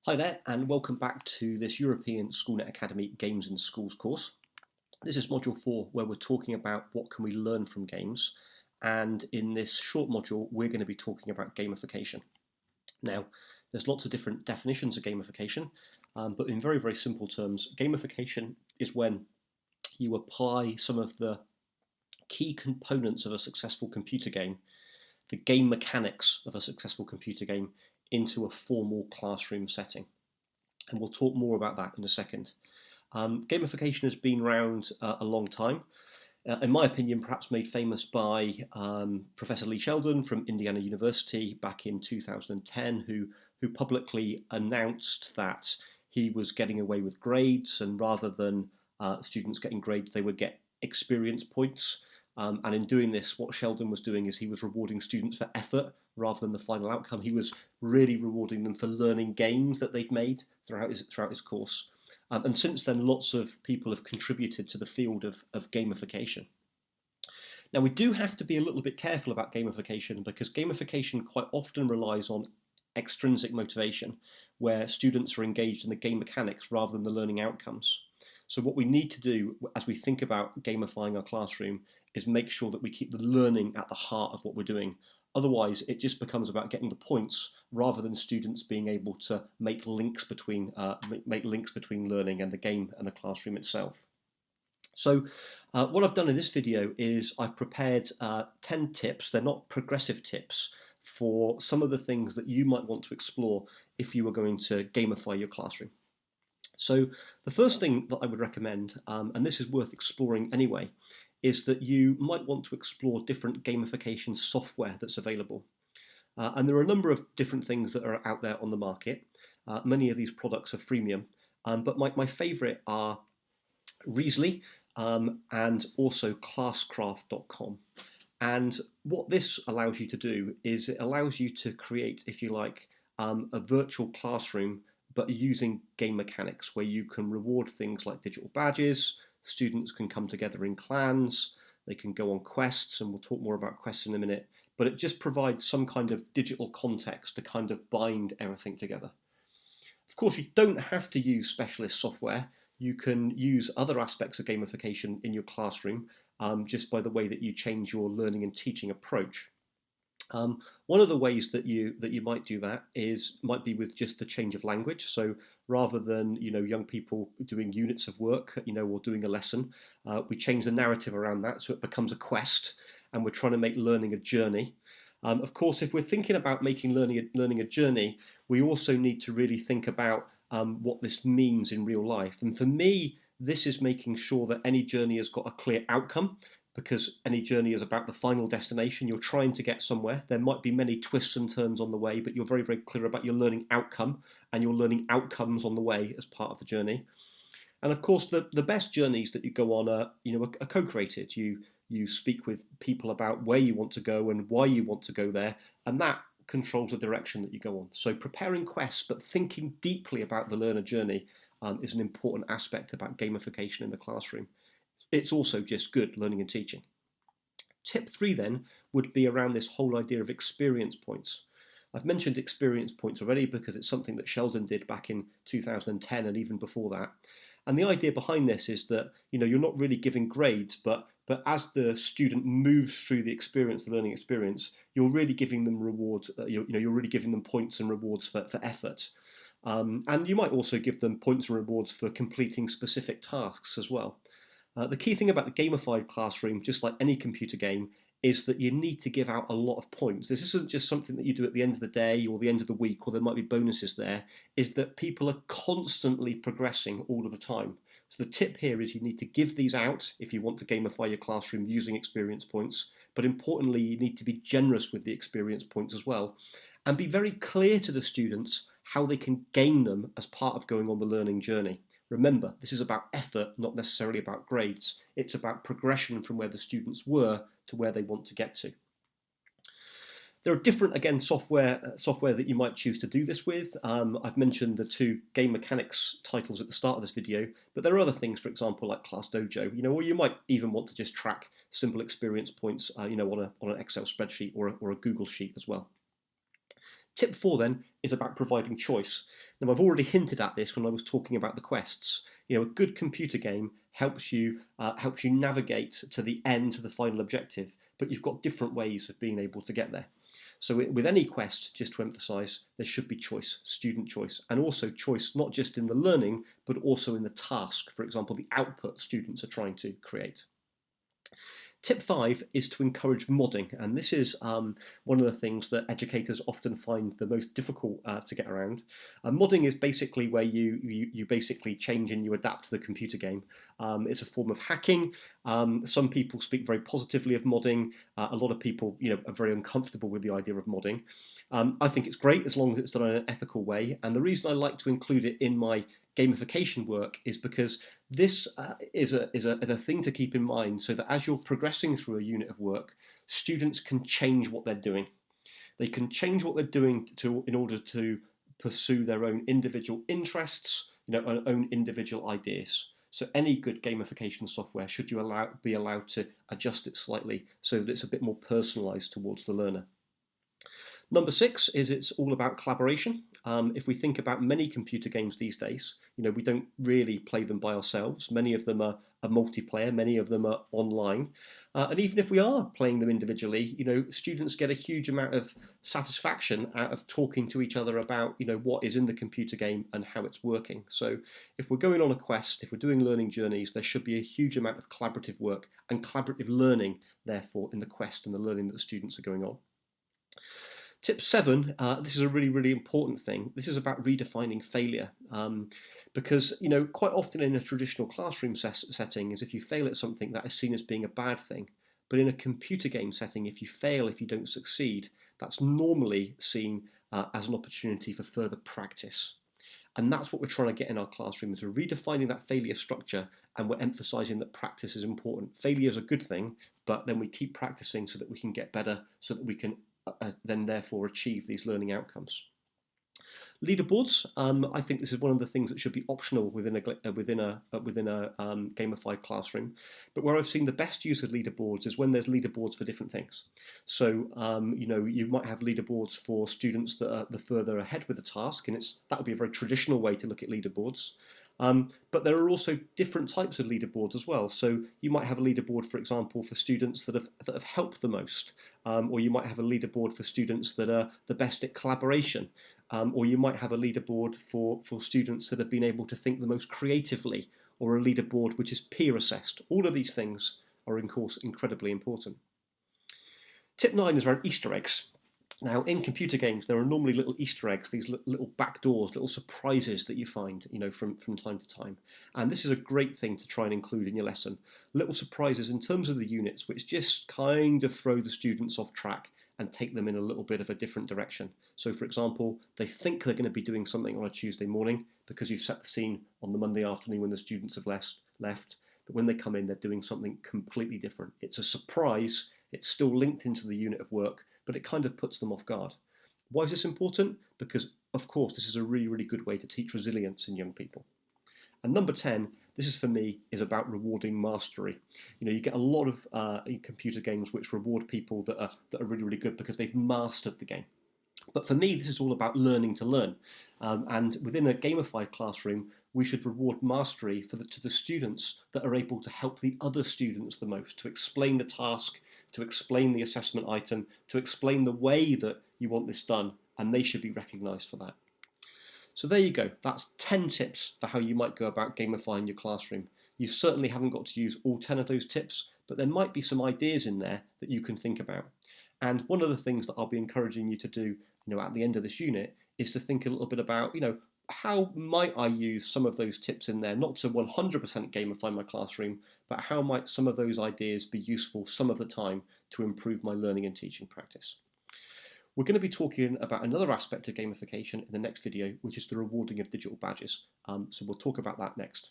Hi there, and welcome back to this European Schoolnet Academy Games in Schools course. This is module 4, where we're talking about what can we learn from games. And in this short module, we're going to be talking about gamification. Now, there's lots of different definitions of gamification, but in very, very simple terms, gamification is when you apply some of the key components of a successful computer game, the game mechanics of a successful computer game, into a formal classroom setting. And we'll talk more about that in a second. Gamification has been around a long time. In my opinion, perhaps made famous by Professor Lee Sheldon from Indiana University back in 2010, who publicly announced that he was getting away with grades, and rather than students getting grades, they would get experience points. And in doing this, what Sheldon was doing is he was rewarding students for effort rather than the final outcome. He was really rewarding them for learning gains that they'd made throughout his course. And since then, lots of people have contributed to the field of gamification. Now, we do have to be a little bit careful about gamification, because gamification quite often relies on extrinsic motivation, where students are engaged in the game mechanics rather than the learning outcomes. So what we need to do as we think about gamifying our classroom is make sure that we keep the learning at the heart of what we're doing. Otherwise, it just becomes about getting the points rather than students being able to make links between learning and the game and the classroom itself. So what I've done in this video is I've prepared 10 tips. They're not progressive tips for some of the things that you might want to explore if you were going to gamify your classroom. So the first thing that I would recommend, and this is worth exploring anyway, is that you might want to explore different gamification software that's available. And there are a number of different things that are out there on the market. Many of these products are freemium, but my favourite are Reasley and also classcraft.com. And what this allows you to do is it allows you to create, if you like, a virtual classroom, but using game mechanics, where you can reward things like digital badges. Students can come together in clans, they can go on quests, and we'll talk more about quests in a minute, but it just provides some kind of digital context to kind of bind everything together. Of course, you don't have to use specialist software. You can use other aspects of gamification in your classroom, just by the way that you change your learning and teaching approach. One of the ways that you might do that might be with just the change of language. So rather than young people doing units of work, or doing a lesson, we change the narrative around that so it becomes a quest, and we're trying to make learning a journey. Of course, if we're thinking about making learning a journey, we also need to really think about what this means in real life. And for me, this is making sure that any journey has got a clear outcome, because any journey is about the final destination. You're trying to get somewhere. There might be many twists and turns on the way, but you're very, very clear about your learning outcome and your learning outcomes on the way as part of the journey. And of course, the best journeys that you go on are co-created. You speak with people about where you want to go and why you want to go there, and that controls the direction that you go on. So preparing quests, but thinking deeply about the learner journey, is an important aspect about gamification in the classroom. It's also just good learning and teaching. Tip 3 then would be around this whole idea of experience points. I've mentioned experience points already because it's something that Sheldon did back in 2010 and even before that. And the idea behind this is that you're not really giving grades, but as the student moves through the learning experience, you're really giving them rewards. You're really giving them points and rewards for effort. And you might also give them points and rewards for completing specific tasks as well. The key thing about the gamified classroom, just like any computer game, is that you need to give out a lot of points. This isn't just something that you do at the end of the day or the end of the week, or there might be bonuses there. Is that people are constantly progressing all of the time. So the tip here is you need to give these out if you want to gamify your classroom using experience points. But importantly, you need to be generous with the experience points as well, and be very clear to the students how they can gain them as part of going on the learning journey. Remember, this is about effort, not necessarily about grades. It's about progression from where the students were to where they want to get to. There are different, again, software that you might choose to do this with. I've mentioned the 2 game mechanics titles at the start of this video, but there are other things, for example, like Class Dojo, or you might even want to just track simple experience points, on an Excel spreadsheet or a Google sheet as well. Tip 4 then is about providing choice. Now I've already hinted at this when I was talking about the quests. A good computer game helps you navigate to the end, to the final objective, but you've got different ways of being able to get there. So with any quest, just to emphasize, there should be choice, student choice, and also choice not just in the learning, but also in the task, for example, the output students are trying to create. Tip 5 is to encourage modding, and this is one of the things that educators often find the most difficult to get around. Modding is basically where you basically change and you adapt to the computer game. It's a form of hacking. Some people speak very positively of modding. A lot of people are very uncomfortable with the idea of modding. I think it's great as long as it's done in an ethical way, and the reason I like to include it in my gamification work is because this is a thing to keep in mind, so that as you're progressing through a unit of work, students can change what they're doing. They can change what they're doing in order to pursue their own individual interests, and own individual ideas. So any good gamification software should be allowed to adjust it slightly so that it's a bit more personalized towards the learner. Number 6 is it's all about collaboration. If we think about many computer games these days, we don't really play them by ourselves. Many of them are multiplayer, many of them are online. And even if we are playing them individually, students get a huge amount of satisfaction out of talking to each other about, what is in the computer game and how it's working. So if we're going on a quest, if we're doing learning journeys, there should be a huge amount of collaborative work and collaborative learning, therefore, in the quest and the learning that the students are going on. Tip 7, this is a really, really important thing. This is about redefining failure. Because, quite often in a traditional classroom setting is if you fail at something, that is seen as being a bad thing. But in a computer game setting, if you fail, if you don't succeed, that's normally seen as an opportunity for further practice. And that's what we're trying to get in our classrooms. We're redefining that failure structure, and we're emphasizing that practice is important. Failure is a good thing, but then we keep practicing so that we can get better, so that we can then therefore achieve these learning outcomes. Leaderboards, I think this is one of the things that should be optional within a gamified classroom. But where I've seen the best use of leaderboards is when there's leaderboards for different things. So you might have leaderboards for students that are the further ahead with the task, and that would be a very traditional way to look at leaderboards. But there are also different types of leaderboards as well. So you might have a leaderboard, for example, for students that have helped the most, or you might have a leaderboard for students that are the best at collaboration, or you might have a leaderboard for students that have been able to think the most creatively, or a leaderboard which is peer assessed. All of these things are, of course, incredibly important. Tip 9 is around Easter eggs. Now, in computer games, there are normally little Easter eggs, these little back doors, little surprises that you find, from time to time. And this is a great thing to try and include in your lesson. Little surprises in terms of the units, which just kind of throw the students off track and take them in a little bit of a different direction. So, for example, they think they're going to be doing something on a Tuesday morning because you've set the scene on the Monday afternoon when the students have left. But when they come in, they're doing something completely different. It's a surprise. It's still linked into the unit of work, but it kind of puts them off guard. Why is this important? Because, of course, this is a really, really good way to teach resilience in young people. And number 10, this is for me, is about rewarding mastery. You get a lot of computer games which reward people that are really, really good because they've mastered the game. But for me, this is all about learning to learn. And within a gamified classroom, we should reward mastery to the students that are able to help the other students the most, to explain the task, to explain the assessment item, to explain the way that you want this done, and they should be recognised for that. So there you go. That's 10 tips for how you might go about gamifying your classroom. You certainly haven't got to use all 10 of those tips, but there might be some ideas in there that you can think about. And one of the things that I'll be encouraging you to do, at the end of this unit, is to think a little bit about, how might I use some of those tips in there, not to 100% gamify my classroom, but how might some of those ideas be useful some of the time to improve my learning and teaching practice. We're going to be talking about another aspect of gamification in the next video, which is the rewarding of digital badges. So we'll talk about that next.